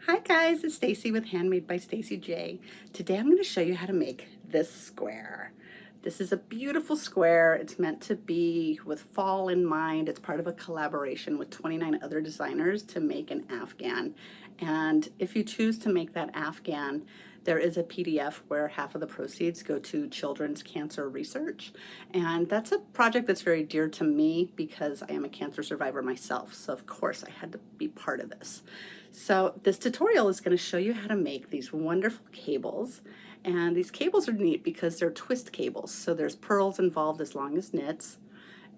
Hi guys, it's Stacy with Handmade by Stacy Today I'm going to show you how to make this square. This is a beautiful square. It's meant to be with fall in mind. It's part of a collaboration with 29 other designers to make an afghan. And if you choose to make that afghan, there is a PDF where half of the proceeds go to children's cancer research. And that's a project that's very dear to me because I am a cancer survivor myself. So of course I had to be part of this. So this tutorial is going to show you how to make these wonderful cables. And these cables are neat because they're twist cables. So there's purls involved as long as knits.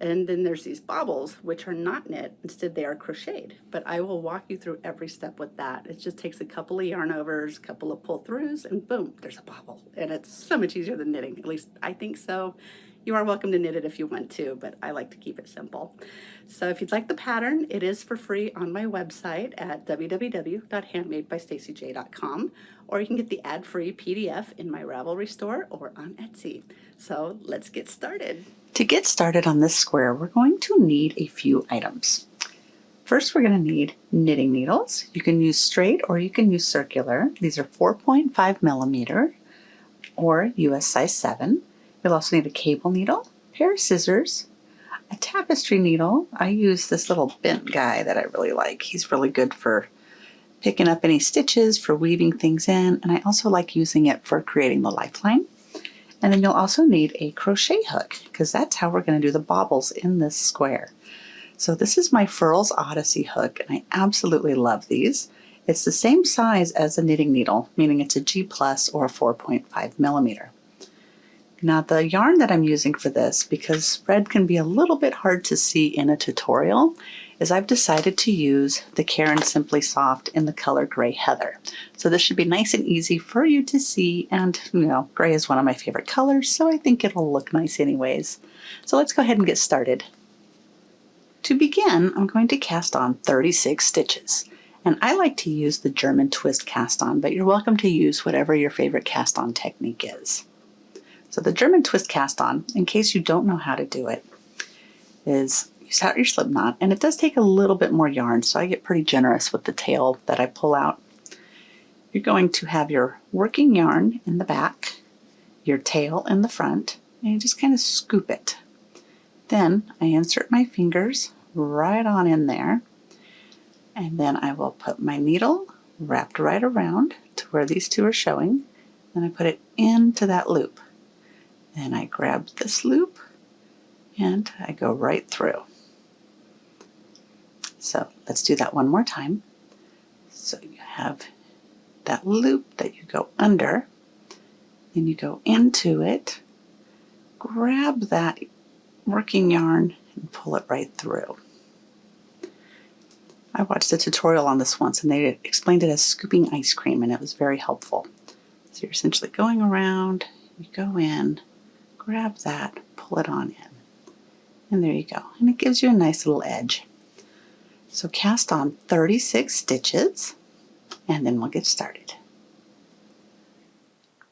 And then there's these bobbles, which are not knit, instead they are crocheted. But I will walk you through every step with that. It just takes a couple of yarn overs, a couple of pull throughs, and boom, there's a bobble. And it's so much easier than knitting, at least I think so. You are welcome to knit it if you want to, but I like to keep it simple. So if you'd like the pattern, it is for free on my website at www.handmadebystacyj.com, or you can get the ad-free PDF in my Ravelry store or on Etsy. So let's get started. To get started on this square, we're going to need a few items. First, we're going to need knitting needles. You can use straight or you can use circular. These are 4.5 millimeter or US size 7. You'll also need a cable needle, a pair of scissors, a tapestry needle. I use this little bent guy that I really like. He's really good for picking up any stitches, for weaving things in, and I also like using it for creating the lifeline. And then you'll also need a crochet hook because that's how we're going to do the bobbles in this square. So this is my Purl's Odyssey hook, and I absolutely love these. It's the same size as a knitting needle, meaning it's a G plus or a 4.5 millimeter. Now the yarn that I'm using for this, because spread can be a little bit hard to see in a tutorial, is I've decided to use the Caron Simply Soft in the color Gray Heather. So this should be nice and easy for you to see, and gray is one of my favorite colors, so I think it'll look nice anyways. So let's go ahead and get started. To begin, I'm going to cast on 36 stitches. And I like to use the German twist cast on, but you're welcome to use whatever your favorite cast on technique is. So the German twist cast on, in case you don't know how to do it, is you start your slip knot, and it does take a little bit more yarn, so I get pretty generous with the tail that I pull out. You're going to have your working yarn in the back, your tail in the front, and you just kind of scoop it. Then I insert my fingers right on in there, and then I will put my needle wrapped right around to where these two are showing. Then I put it into that loop. Then I grab this loop and I go right through. So let's do that one more time. So you have that loop that you go under, then you go into it, grab that working yarn and pull it right through. I watched a tutorial on this once and they explained it as scooping ice cream, and it was very helpful. So you're essentially going around, you go in, grab that, pull it on in, and there you go. And it gives you a nice little edge. So cast on 36 stitches, and then we'll get started.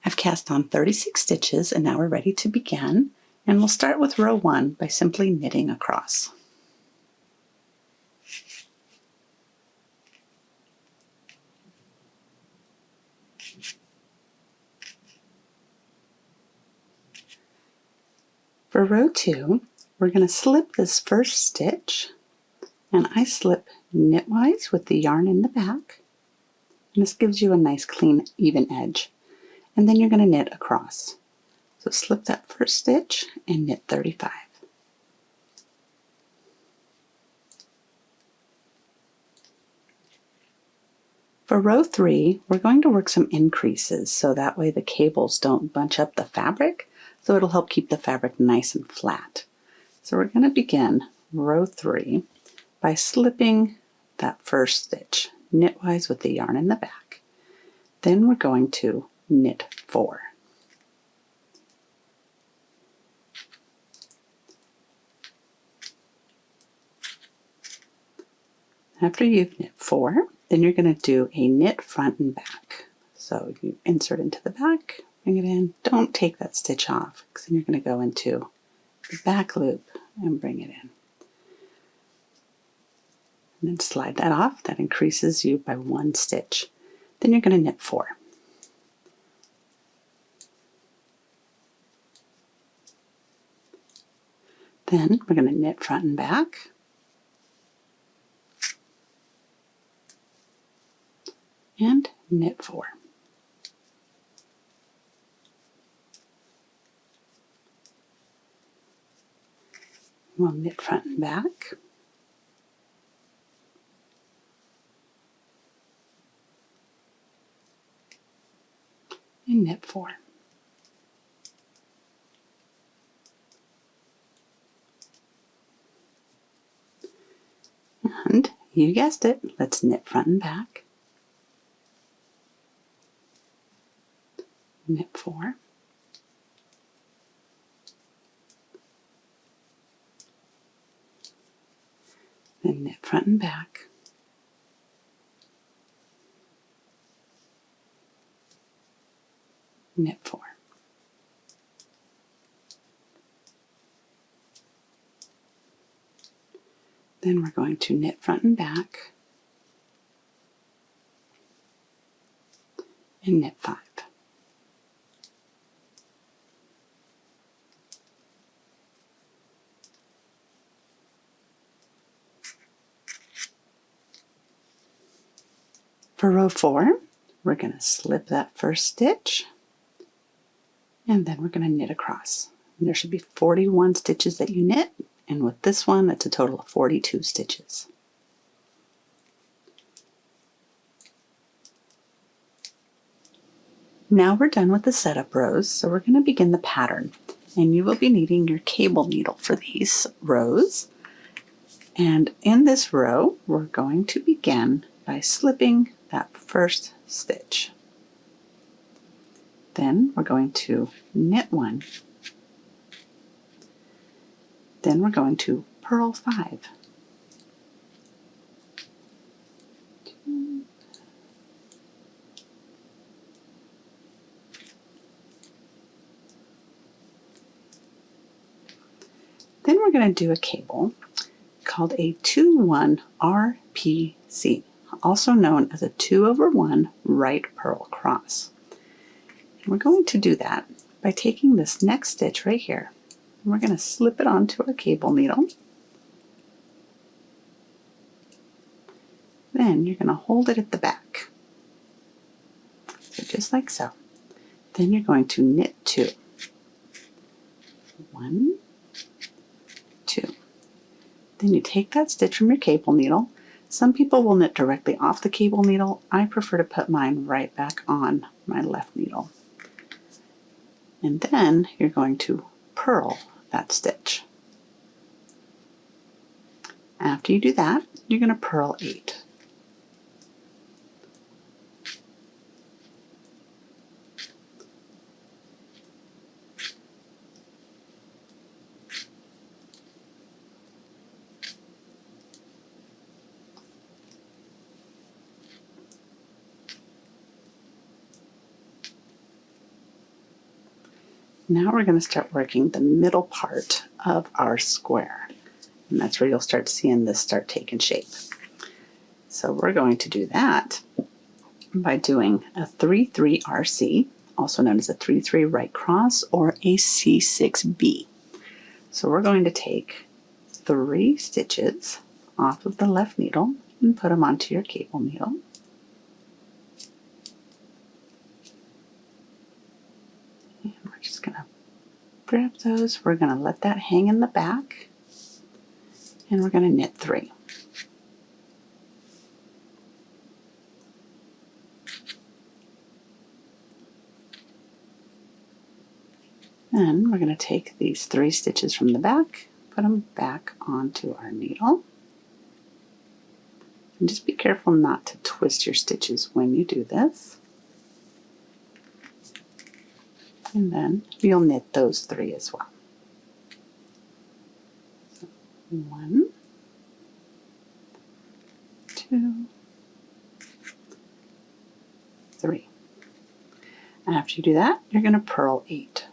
I've cast on 36 stitches, and now we're ready to begin. And we'll start with row 1 by simply knitting across. For row 2, we're going to slip this first stitch, and I slip knitwise with the yarn in the back, and this gives you a nice clean even edge. And then you're going to knit across. So slip that first stitch and knit 35. For row 3, we're going to work some increases so that way the cables don't bunch up the fabric, so it'll help keep the fabric nice and flat. So we're going to begin row 3 by slipping that first stitch knitwise with the yarn in the back. Then we're going to knit 4. After you've knit 4, then you're going to do a knit front and back. So you insert into the back, bring it in. Don't take that stitch off because then you're going to go into the back loop and bring it in. And then slide that off. That increases you by 1 stitch. Then you're going to knit 4. Then we're going to knit front and back, and knit 4. We'll knit front and back, and knit 4. And you guessed it, let's knit front and back, knit 4, then knit front and back, knit 4. Then we're going to knit front and back, and knit 5. For row 4, we're going to slip that first stitch, and then we're going to knit across. And there should be 41 stitches that you knit, and with this one, it's a total of 42 stitches. Now we're done with the setup rows, so we're going to begin the pattern. And you will be needing your cable needle for these rows. And in this row, we're going to begin by slipping that first stitch. Then we're going to knit 1. Then we're going to purl 5. 2. Then we're going to do a cable called a 2-1 RPC, also known as a 2/1 right purl cross. And we're going to do that by taking this next stitch right here, and we're going to slip it onto our cable needle. Then you're going to hold it at the back, so just like so. Then you're going to knit 2. 1, 2. Then you take that stitch from your cable needle. Some people will knit directly off the cable needle. I prefer to put mine right back on my left needle. And then you're going to purl that stitch. After you do that, you're going to purl 8. Now we're going to start working the middle part of our square. And that's where you'll start seeing this start taking shape. So we're going to do that by doing a 3-3 RC, also known as a 3-3 right cross or a C6B. So we're going to take 3 stitches off of the left needle and put them onto your cable needle. And we're just going to grab those. We're going to let that hang in the back, and we're going to knit 3. Then we're going to take these 3 stitches from the back, put them back onto our needle. And just be careful not to twist your stitches when you do this. And then you'll knit those 3 as well. So 1, 2, 3. After you do that, you're going to purl 8.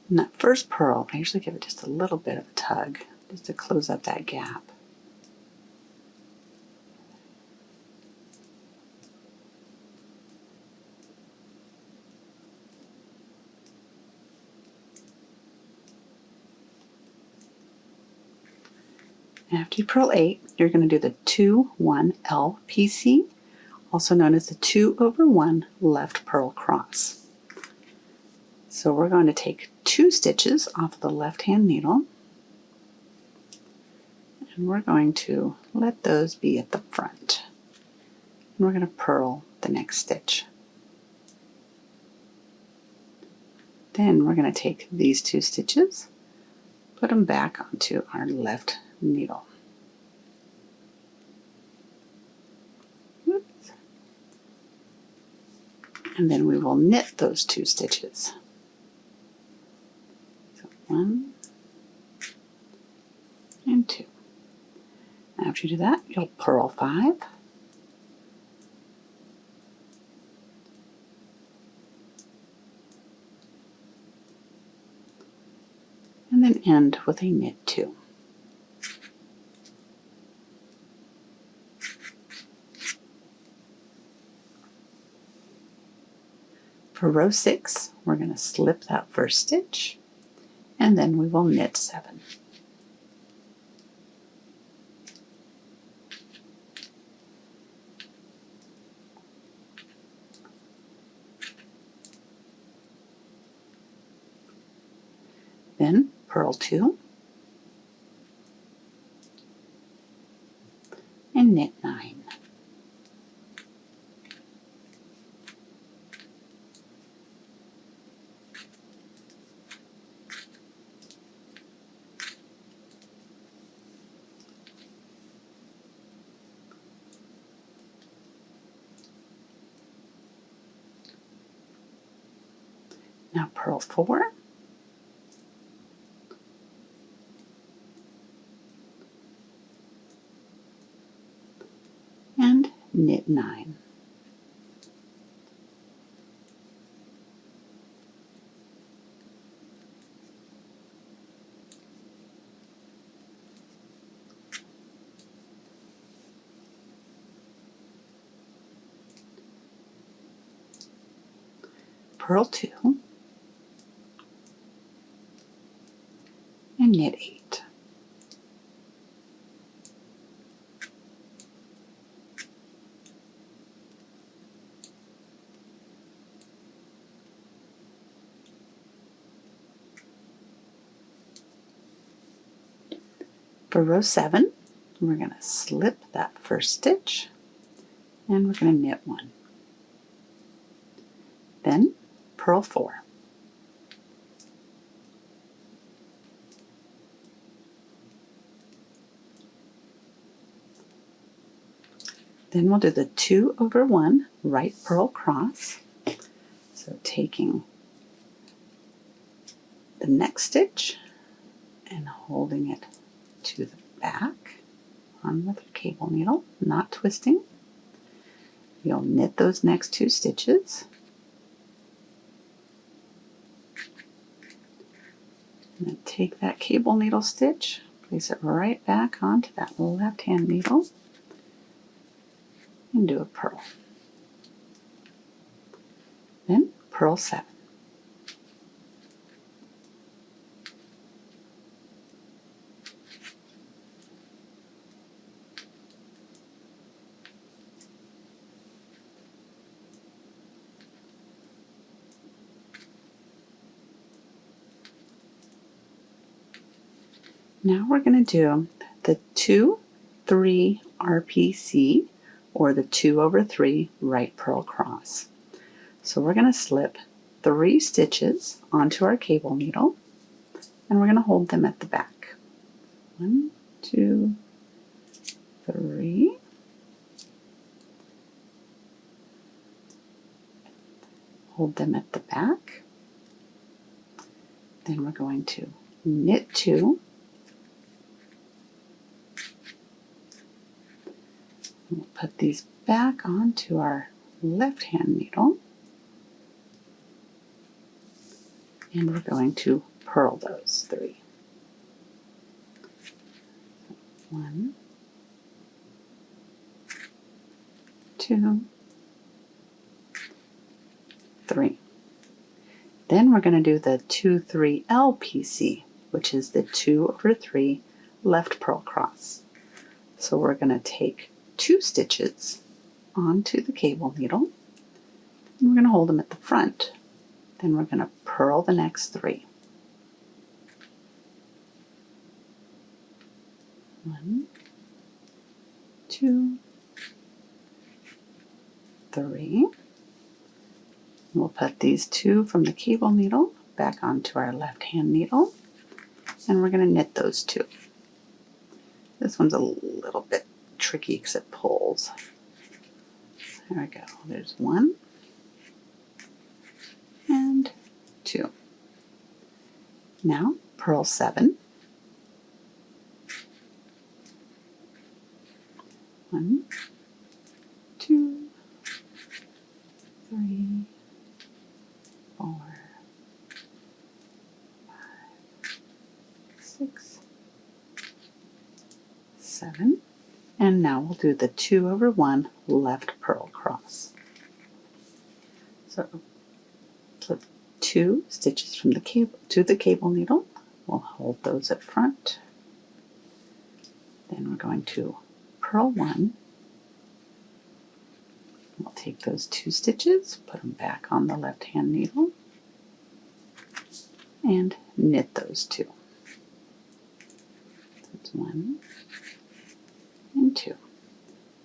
And that first purl, I usually give it just a little bit of a tug, just to close up that gap. After you purl 8, you're going to do the 2-1 LPC, also known as the 2 over 1 left purl cross. So we're going to take 2 stitches off of the left hand needle, and we're going to let those be at the front. And we're going to purl the next stitch. Then we're going to take these 2 stitches, put them back onto our left needle. Oops. And then we will knit those 2 stitches. So 1 and 2. After you do that, you'll purl 5. And then end with a knit 2. For row 6, we're going to slip that first stitch, and then we will knit 7. Then purl 2 and knit 9. Now purl 4 and knit 9. Purl 2 and knit 8. For row 7, we're going to slip that first stitch, and we're going to knit 1. Then purl 4. Then we'll do the 2 over 1 right purl cross. So taking the next stitch and holding it to the back on with your cable needle, not twisting. You'll knit those next 2 stitches. And then take that cable needle stitch, place it right back onto that left hand needle, and do a purl. Then purl 7. Now we're going to do the 2-3 RPC, or the 2 over 3 right purl cross. So we're going to slip 3 stitches onto our cable needle, and we're going to hold them at the back. 1, 2, 3. Hold them at the back. Then we're going to knit 2. We'll put these back onto our left hand needle, and we're going to purl those 3. 1, 2, 3. Then we're going to do the 2-3 LPC, which is the 2 over 3 left purl cross. So we're going to take 2 stitches onto the cable needle, and we're going to hold them at the front. Then we're going to purl the next 3. 1, 2, 3. We'll put these 2 from the cable needle back onto our left hand needle, and we're going to knit those 2. This one's a little bit tricky because it pulls. There we go. There's 1 and 2. Now purl 7. 1, 2, 3, 4, 5, 6, 7. And now we'll do the 2 over 1 left purl cross. So slip 2 stitches from the cable to the cable needle. We'll hold those at front. Then we're going to purl 1. We'll take those 2 stitches, put them back on the left hand needle, and knit those 2. That's 1 and 2.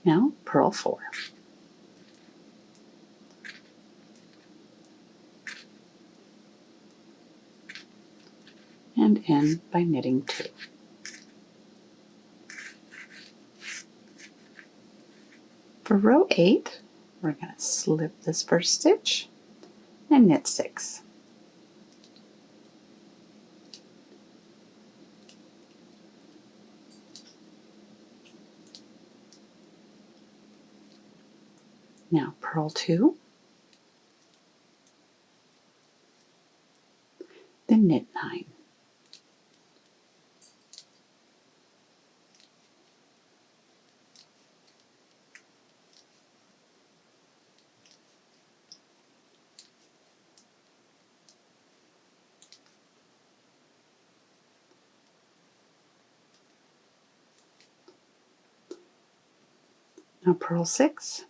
Now purl 4. And end by knitting 2. For row 8, we're going to slip this first stitch and knit 6. Now purl 2, then knit 9. Now purl 6,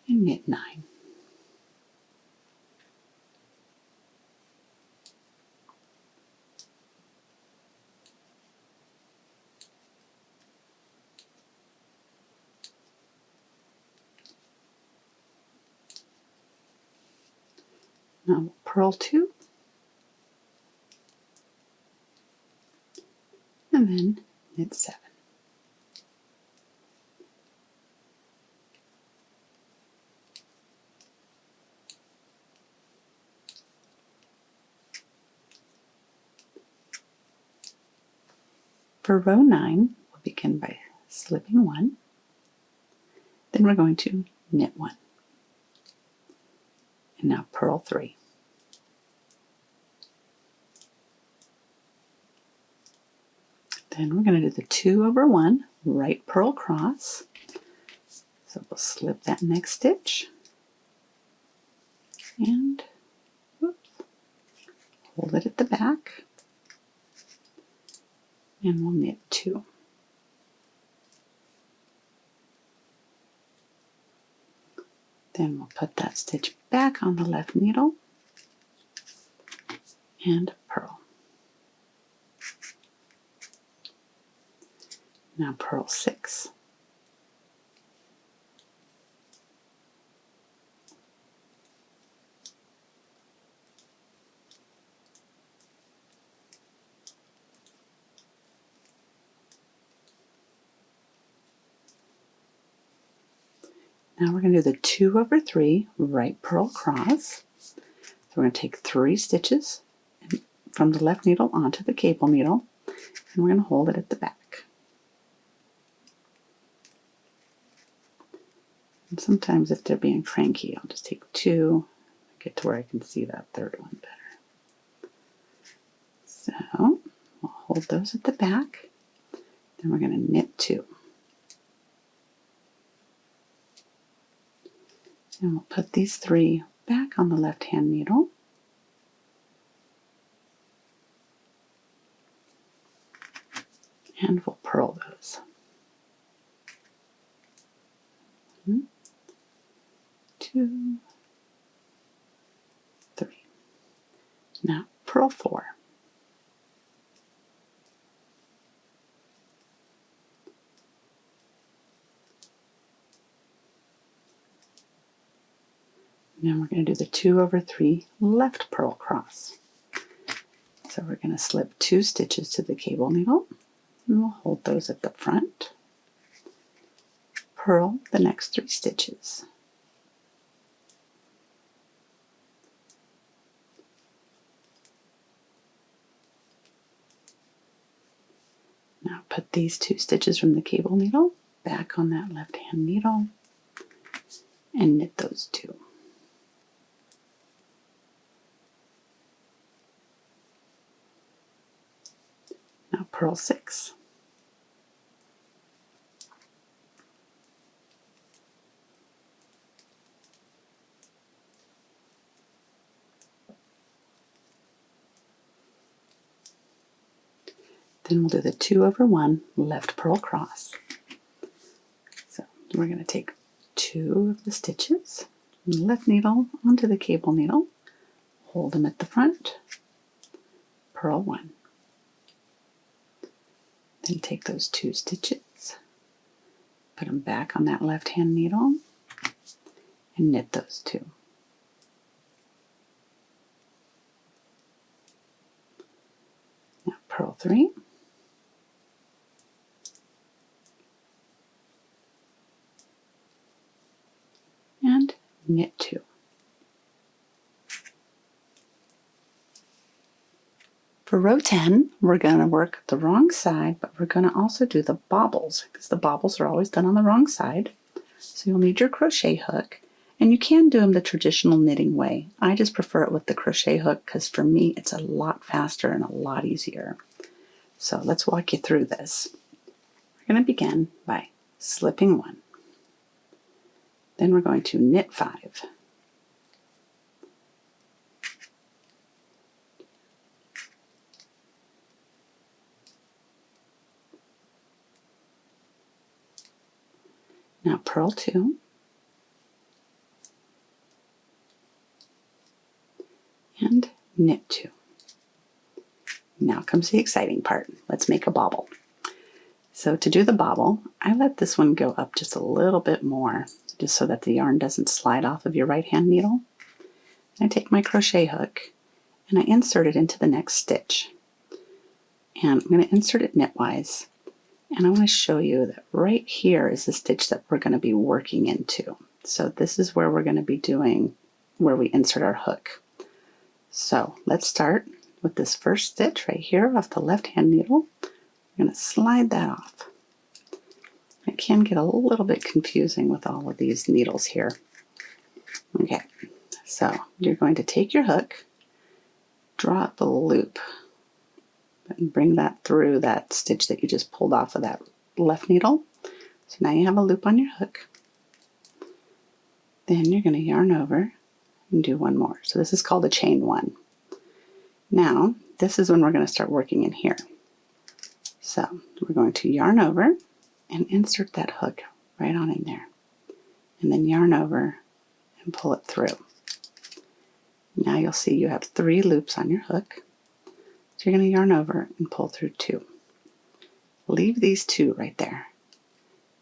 and knit 9. Now purl 2, and then knit 7. For row 9, we'll begin by slipping 1, then we're going to knit 1, and now purl 3. Then we're going to do the 2 over 1 right purl cross. So we'll slip that next stitch and whoops, hold it at the back, and we'll knit 2. Then we'll put that stitch back on the left needle and purl. Now purl 6. Now we're going to do the 2 over 3 right purl cross. So we're going to take 3 stitches from the left needle onto the cable needle, and we're going to hold it at the back. And sometimes if they're being cranky, I'll just take 2, get to where I can see that third one better. we'll hold those at the back. Then we're going to knit 2. And we'll put these 3 back on the left-hand needle. And we'll purl those. 1, 2, 3. Now purl 4. Now we're going to do the 2 over 3 left purl cross. So we're going to slip 2 stitches to the cable needle, and we'll hold those at the front. Purl the next 3 stitches. Now put these 2 stitches from the cable needle back on that left hand needle and knit those 2. Now purl 6. Then we'll do the 2 over 1 left purl cross. So we're going to take 2 of the stitches, left needle onto the cable needle, hold them at the front, purl 1. Then take those 2 stitches, put them back on that left hand needle, and knit those 2. Now purl 3. And knit 2. For row 10, we're going to work the wrong side, but we're going to also do the bobbles, because the bobbles are always done on the wrong side. So you'll need your crochet hook, and you can do them the traditional knitting way. I just prefer it with the crochet hook because for me it's a lot faster and a lot easier. So let's walk you through this. We're going to begin by slipping 1. Then we're going to knit 5. Now purl 2. And knit 2. Now comes the exciting part. Let's make a bobble. So to do the bobble, I let this one go up just a little bit more, just so that the yarn doesn't slide off of your right hand needle. I take my crochet hook and I insert it into the next stitch. And I'm going to insert it knitwise. And I want to show you that right here is the stitch that we're going to be working into. So this is where we're going to be doing where we insert our hook. So let's start with this first stitch right here off the left hand needle. I'm going to slide that off. It can get a little bit confusing with all of these needles here. Okay, so you're going to take your hook, draw up a loop, and bring that through that stitch that you just pulled off of that left needle. So now you have a loop on your hook. Then you're going to yarn over and do one more. So this is called a chain 1. Now, this is when we're going to start working in here. So we're going to yarn over and insert that hook right on in there. And then yarn over and pull it through. Now you'll see you have 3 loops on your hook. So you're going to yarn over and pull through 2. Leave these 2 right there.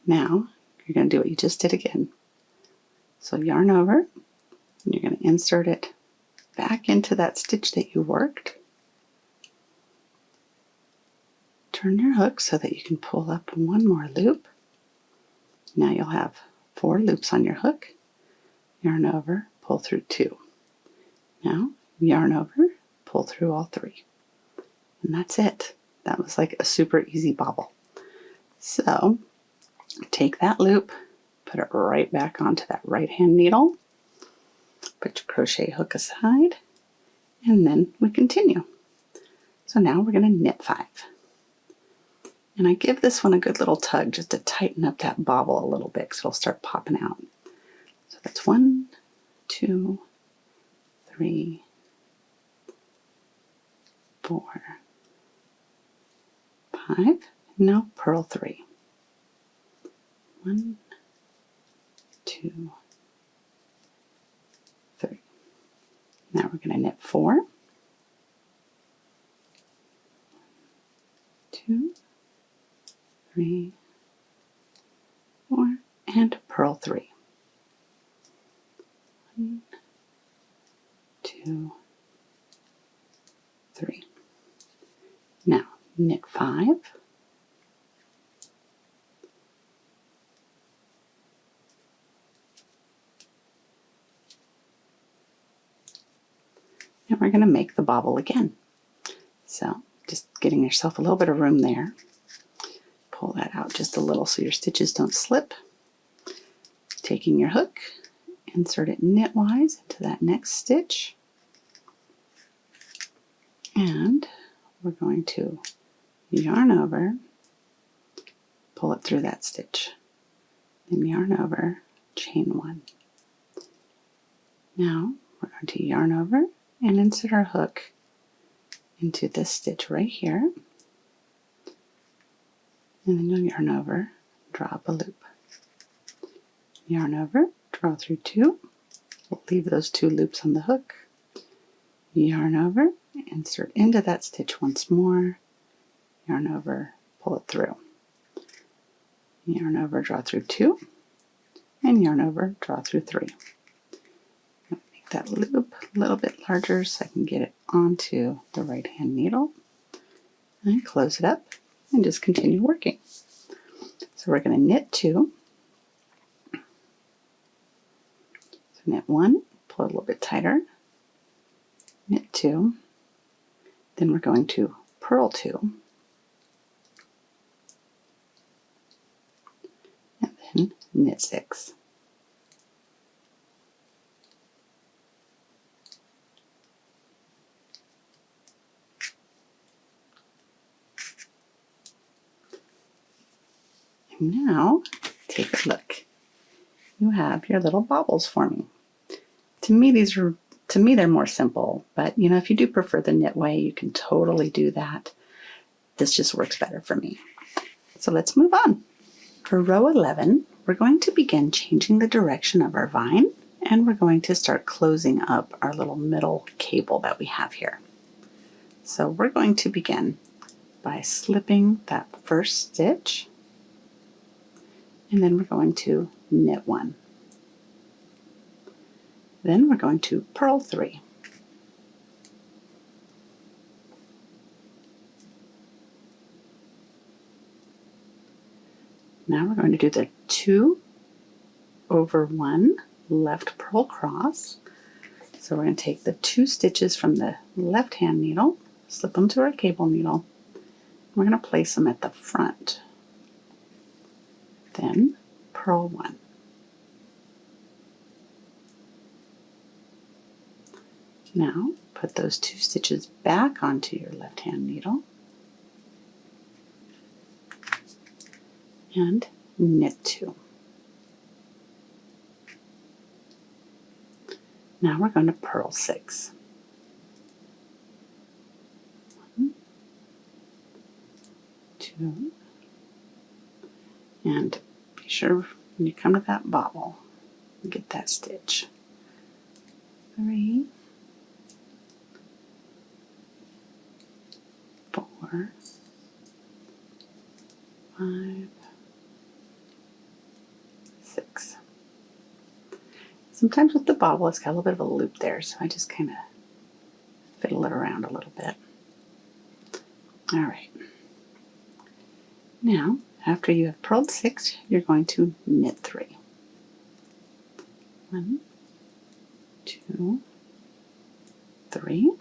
Now you're going to do what you just did again. So yarn over, and you're going to insert it back into that stitch that you worked. Turn your hook so that you can pull up 1 more loop. Now you'll have 4 loops on your hook. Yarn over, pull through 2. Now yarn over, pull through all 3. And that's it. That was like a super easy bobble. So take that loop, put it right back onto that right hand needle, put your crochet hook aside, and then we continue. So now we're going to knit 5. And I give this one a good little tug just to tighten up that bobble a little bit because it'll start popping out. So that's 1, 2, 3, 4, 5. Now purl 3. 1, 2, 3. Now we're going to knit 4, 2, 3, 4, and purl 3. 1, 2, 3. Now knit 5. And we're going to make the bobble again. So just getting yourself a little bit of room there. Pull that out just a little so your stitches don't slip. Taking your hook, insert it knitwise into that next stitch. And we're going to yarn over, pull it through that stitch. Then yarn over, chain 1. Now we're going to yarn over and insert our hook into this stitch right here. And then you'll yarn over, draw up a loop. Yarn over, draw through 2. We'll leave those 2 loops on the hook. Yarn over, insert into that stitch once more. Yarn over, pull it through. Yarn over, draw through 2. And yarn over, draw through 3. Make that loop a little bit larger so I can get it onto the right hand needle. And close it up and just continue working. So we're going to knit 2. So knit 1, pull it a little bit tighter, knit 2, then we're going to purl 2, and then knit 6. And now take a look. You have your little bobbles forming. To me they're more simple, but you know, if you do prefer the knit way, you can totally do that. This just works better for me. So let's move on. For row 11, we're going to begin changing the direction of our vine, and we're going to start closing up our little middle cable that we have here. So we're going to begin by slipping that first stitch, and then we're going to knit 1. Then we're going to purl 3. Now we're going to do the 2 over 1 left purl cross. So we're going to take the 2 stitches from the left hand needle, slip them to our cable needle. We're going to place them at the front. Then purl 1. Now put those 2 stitches back onto your left hand needle and knit 2. Now we're going to purl 6. 1, 2, and be sure when you come to that bobble, get that stitch. 3, 4, 5, 6. Sometimes with the bobble, it's got a little bit of a loop there, so I just kind of fiddle it around a little bit. All right. Now, after you have purled 6, you're going to knit 3. 1, 2, 3.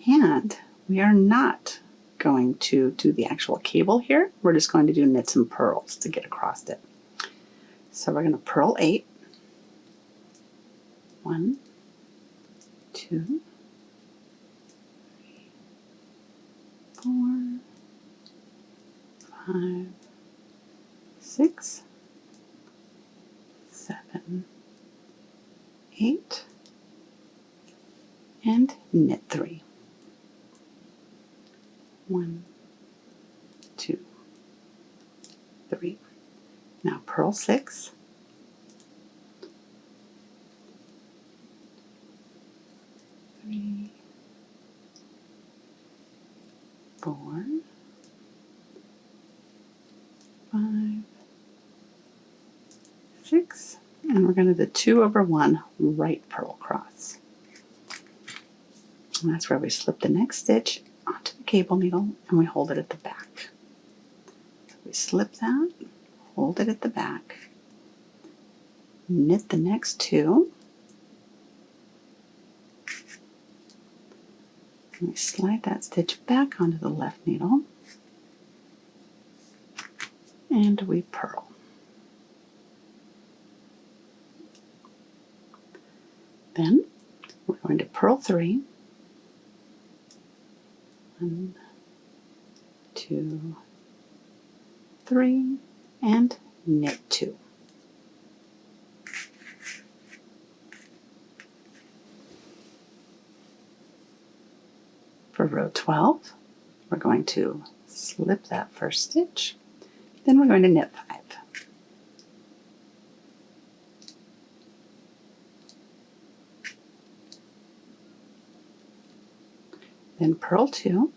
And we are not going to do the actual cable here. We're just going to do knits and purls to get across it. So we're going to purl 8. 1, 2, 3, 5, 6, 7, 8, and knit 3. 1, 2, 3. Now purl 6, 3, 4, 5, 6, and we're going to do the 2 over 1 right purl cross. And that's where we slip the next stitch onto the cable needle and we hold it at the back. So we slip that, hold it at the back, knit the next 2, and we slide that stitch back onto the left needle, and we purl. Then we're going to purl 3, 1, 2, 3, and knit 2. For row 12, we're going to slip that first stitch, then we're going to knit 5. Then purl 2,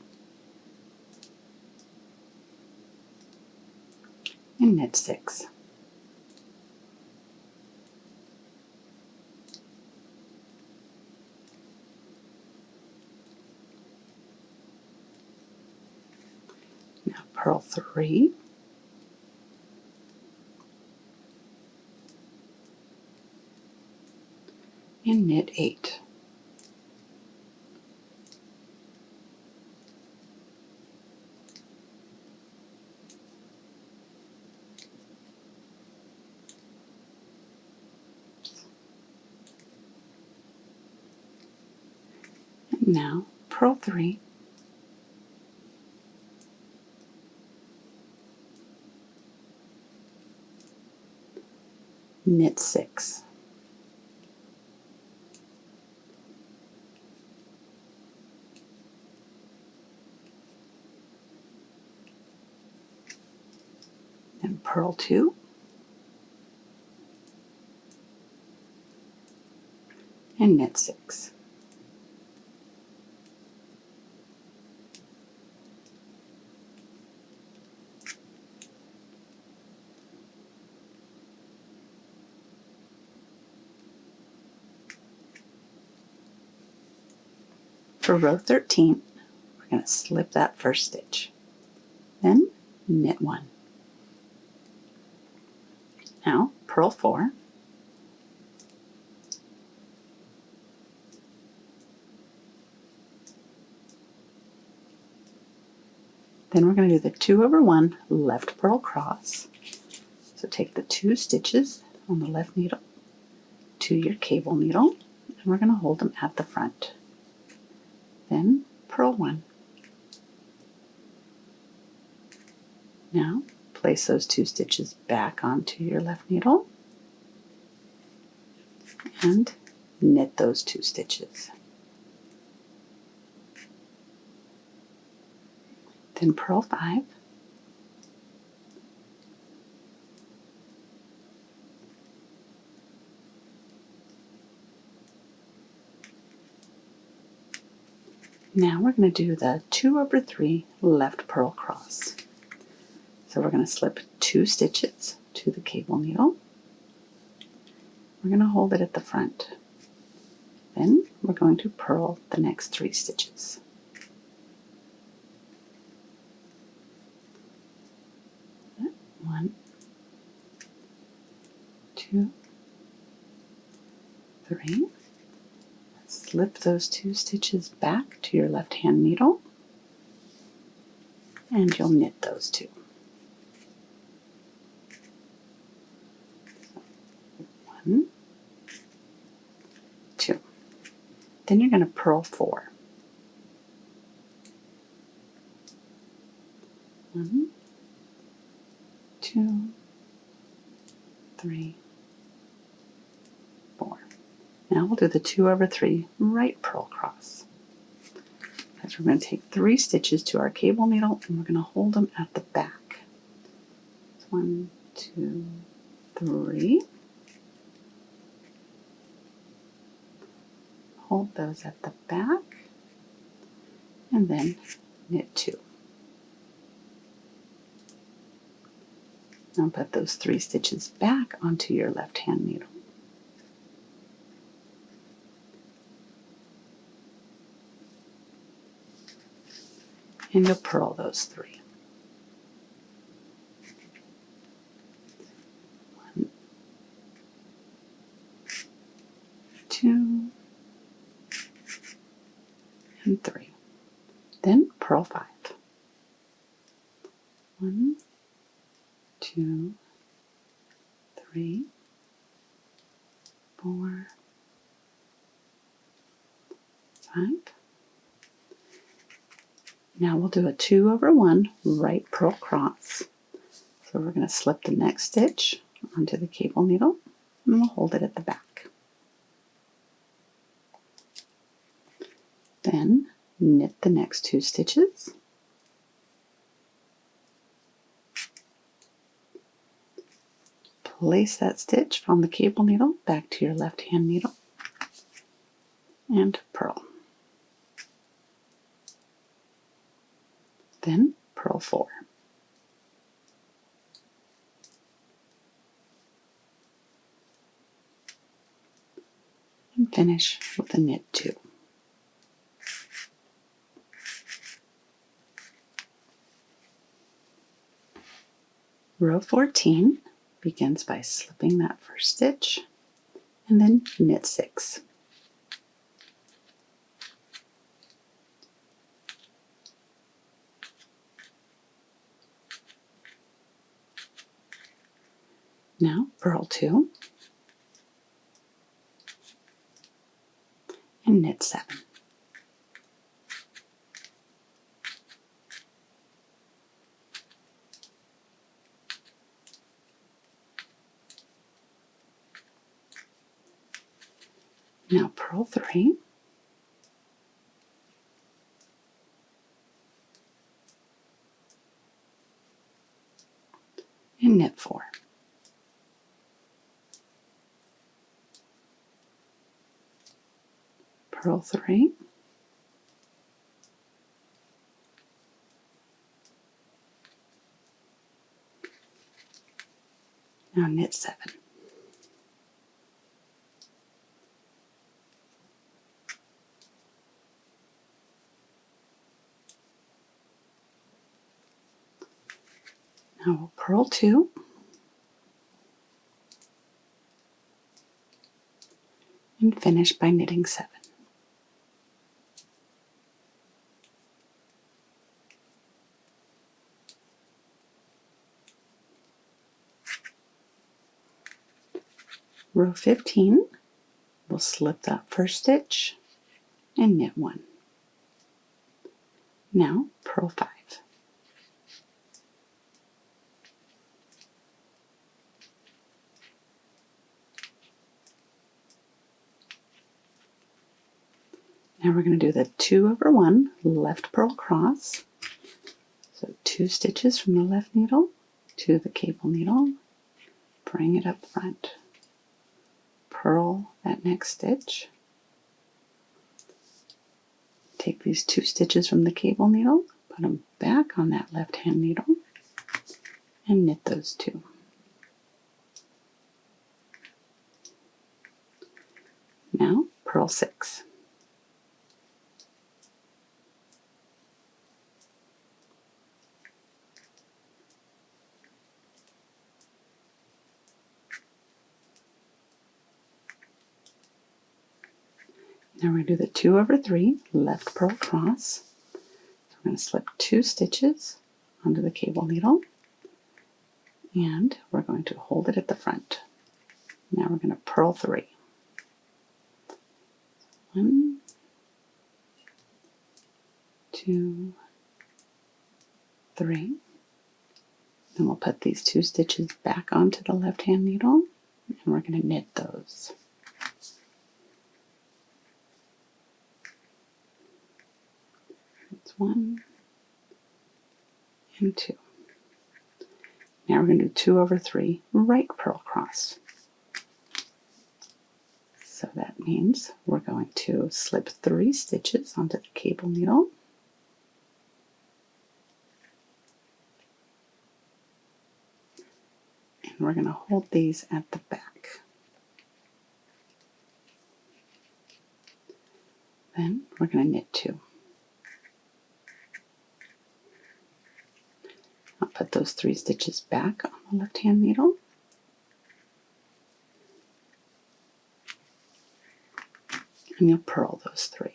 and knit 6. Now purl 3, and knit 8. And now purl 3, knit 6. Then purl 2, and knit 6. For row 13, we're going to slip that first stitch, then knit 1. Now purl 4, then we're going to do the 2 over 1 left purl cross. So take the 2 stitches on the left needle to your cable needle, and we're going to hold them at the front. Then purl 1. Now place those 2 stitches back onto your left needle and knit those 2 stitches. Then purl 5, now we're going to do the 2 over 3 left purl cross. So we're going to slip 2 stitches to the cable needle. We're going to hold it at the front. Then we're going to purl the next 3 stitches. One, 2, 3. Slip those 2 stitches back to your left hand needle, and you'll knit those 2. 1, 2. Then you're going to purl 4. 1, 2, 3, 4. Now we'll do the 2 over 3 right purl cross. Next we're going to take 3 stitches to our cable needle and we're going to hold them at the back. 1, 2, 3. Hold those at the back and then knit 2. Now put those 3 stitches back onto your left hand needle. And you'll purl those 3. 1, 2, and 3. Then purl 5. 1, 2, 3, 4, 5. Now we'll do a 2 over 1 right purl cross. So we're going to slip the next stitch onto the cable needle and we'll hold it at the back. Then knit the next 2 stitches. Place that stitch from the cable needle back to your left hand needle and purl. Then purl 4. And finish with a knit 2. Row 14 begins by slipping that first stitch and then knit 6. Now purl 2 and knit 7. Now purl 3 and knit 4. Purl 3 now knit 7. Now we'll purl 2 and finish by knitting 7. Row 15, we'll slip that first stitch and knit 1. Now purl 5. Now we're going to do the 2 over 1 left purl cross. So 2 stitches from the left needle to the cable needle, bring it up front, purl that next stitch, take these 2 stitches from the cable needle, put them back on that left hand needle, and knit those 2. Now purl 6. Now we're going to do the 2 over 3 left purl cross. So we're going to slip 2 stitches onto the cable needle and we're going to hold it at the front. Now we're going to purl 3. 1, 2, 3, Then we'll put these 2 stitches back onto the left hand needle, and we're going to knit those. That's 1 and 2. Now we're going to do 2 over 3 right purl cross. So that means we're going to slip 3 stitches onto the cable needle. And we're going to hold these at the back. Then we're going to knit 2. I'll put those 3 stitches back on the left hand needle. And you'll purl those 3.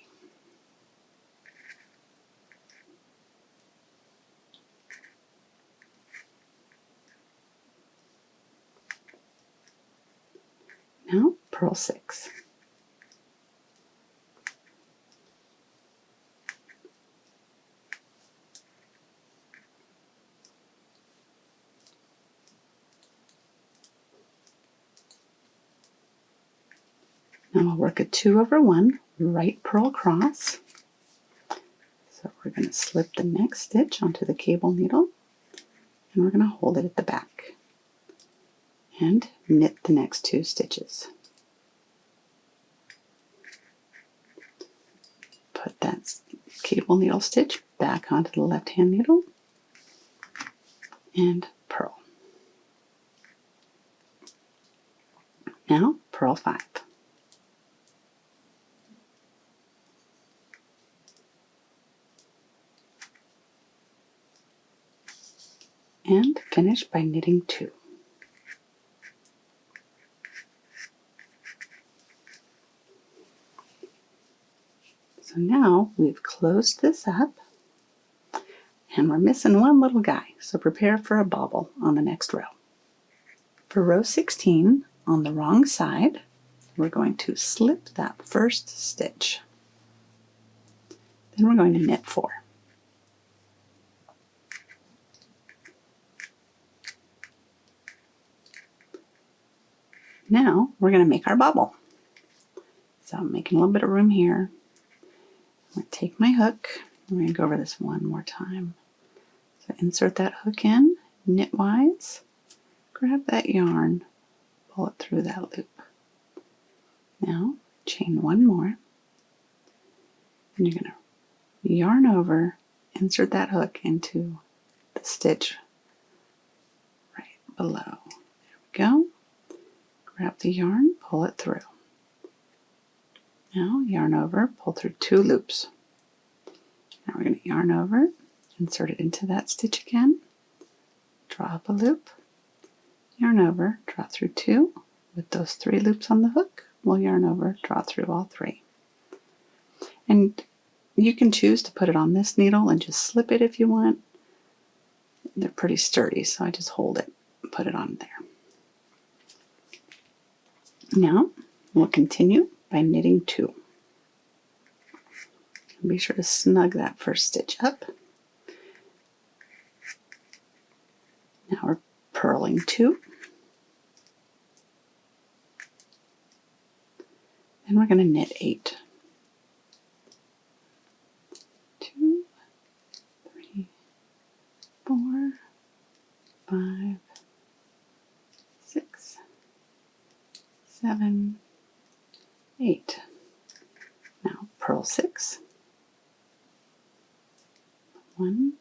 Now purl 6. Now we'll work a 2 over 1 right purl cross. So we're going to slip the next stitch onto the cable needle, and we're going to hold it at the back and knit the next 2 stitches. Put that cable needle stitch back onto the left hand needle and purl. Now purl 5. And finish by knitting 2. So now we've closed this up, and we're missing one little guy, so prepare for a bobble on the next row. For row 16, on the wrong side, we're going to slip that first stitch. Then we're going to knit 4. Now we're going to make our bobble. So I'm making a little bit of room here. I'm going to take my hook. I'm going to go over this one more time. So insert that hook in, knitwise, grab that yarn, pull it through that loop. Now chain 1 more, and you're going to yarn over, insert that hook into the stitch right below. There we go. Grab the yarn, pull it through. Now yarn over, pull through 2 loops. Now we're going to yarn over, insert it into that stitch again, draw up a loop, yarn over, draw through 2. With those 3 loops on the hook, we'll yarn over, draw through all 3. And you can choose to put it on this needle and just slip it if you want. They're pretty sturdy, so I just hold it and put it on there. Now we'll continue by knitting 2. Be sure to snug that first stitch up. Now we're purling 2. And we're going to knit 8. 2, 3, 4, 5, 6, 7, 8. Now purl 6. 1,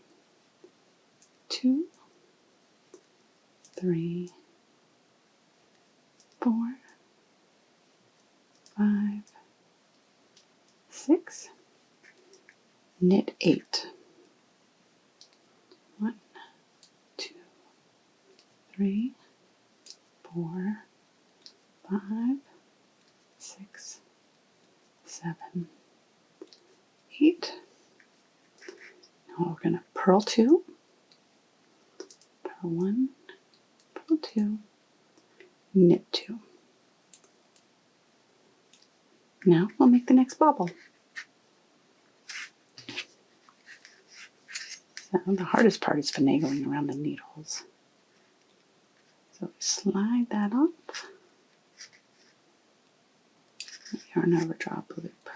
2, 3, 4, 5, 6, knit 8. 1, 2, 3, 4, 5, 6, 7, 8. Now we're going to purl 2, purl 1, purl 2, knit 2. Now we'll make the next bobble. So the hardest part is finagling around the needles. So we slide that off, yarn over, drop a loop,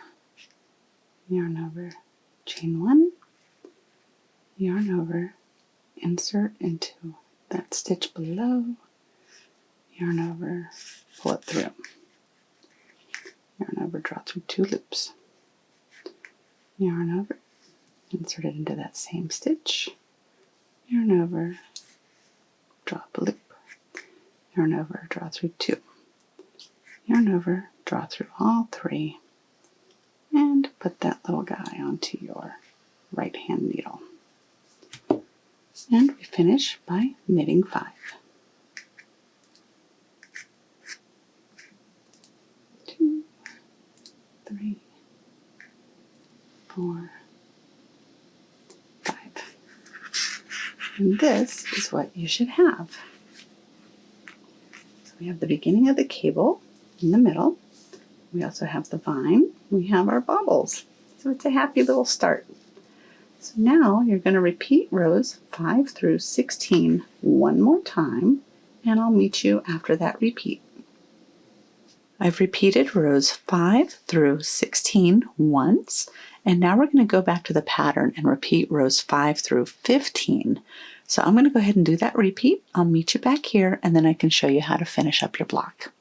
yarn over, chain 1, yarn over, insert into that stitch below, yarn over, pull it through, yarn over, draw through 2 loops, yarn over, insert it into that same stitch, yarn over, drop a loop, yarn over, draw through 2, yarn over, draw through all 3, and put that little guy onto your right hand needle. And we finish by knitting 5. 2, 3, 4, 5. And this is what you should have. So we have the beginning of the cable in the middle. We also have the vine. We have our bobbles. So it's a happy little start. So now you're going to repeat rows 5 through 16 one more time, and I'll meet you after that repeat. I've repeated rows 5 through 16 once, and now we're going to go back to the pattern and repeat rows 5 through 15. So I'm going to go ahead and do that repeat. I'll meet you back here, and then I can show you how to finish up your block.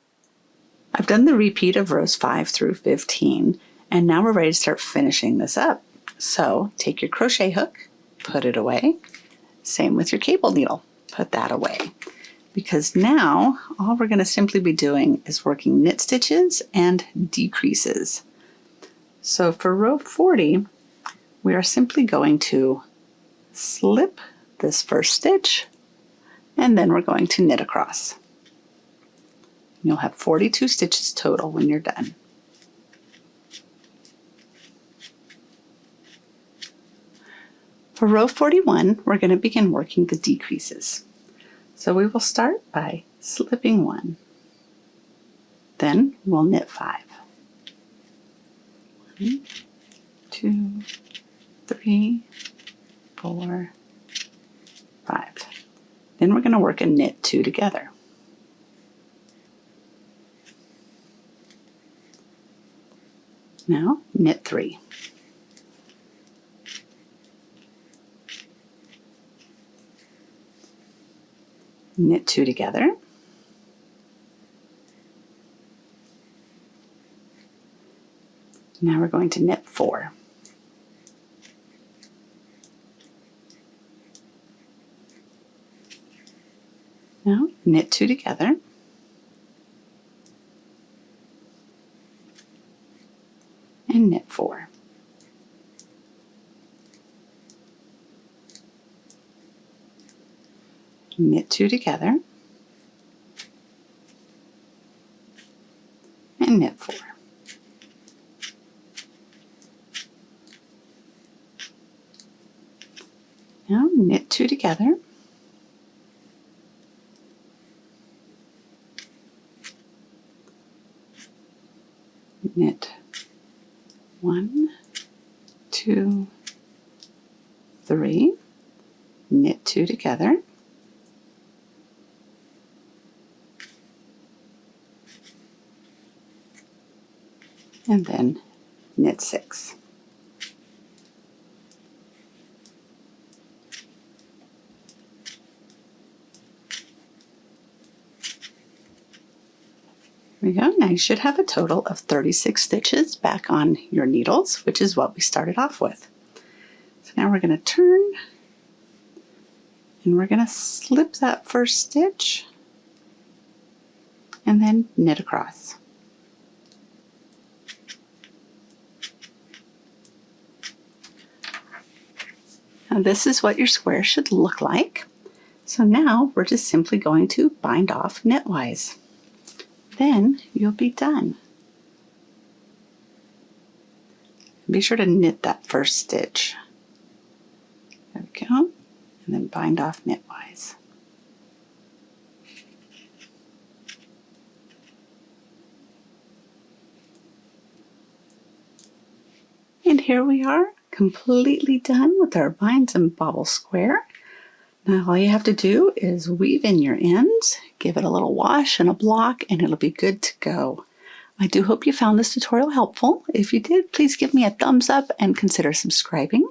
I've done the repeat of rows 5 through 15, and now we're ready to start finishing this up. So take your crochet hook, put it away. Same with your cable needle, put that away. Because now all we're going to simply be doing is working knit stitches and decreases. So for row 40, we are simply going to slip this first stitch, and then we're going to knit across. You'll have 42 stitches total when you're done. For row 41, we're going to begin working the decreases. So we will start by slipping 1. Then we'll knit 5. 1, 2, 3, 4, 5. Then we're going to work a knit 2 together. Now knit 3. Knit 2 together. Now we're going to knit 4. Now knit 2 together. And knit 4. Knit 2 together, and knit 4. Now knit 2 together, knit 1, 2, 3, knit 2 together, and then knit 6. There we go. Now you should have a total of 36 stitches back on your needles, which is what we started off with. So now we're going to turn, and we're going to slip that first stitch, and then knit across. Now this is what your square should look like. So now we're just simply going to bind off knitwise. Then you'll be done. Be sure to knit that first stitch. There we go. And then bind off knitwise. And here we are, completely done with our Vines and Bobble square. Now all you have to do is weave in your ends, give it a little wash and a block, and it'll be good to go. I do hope you found this tutorial helpful. If you did, please give me a thumbs up and consider subscribing.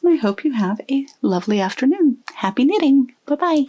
And I hope you have a lovely afternoon. Happy knitting! Bye-bye!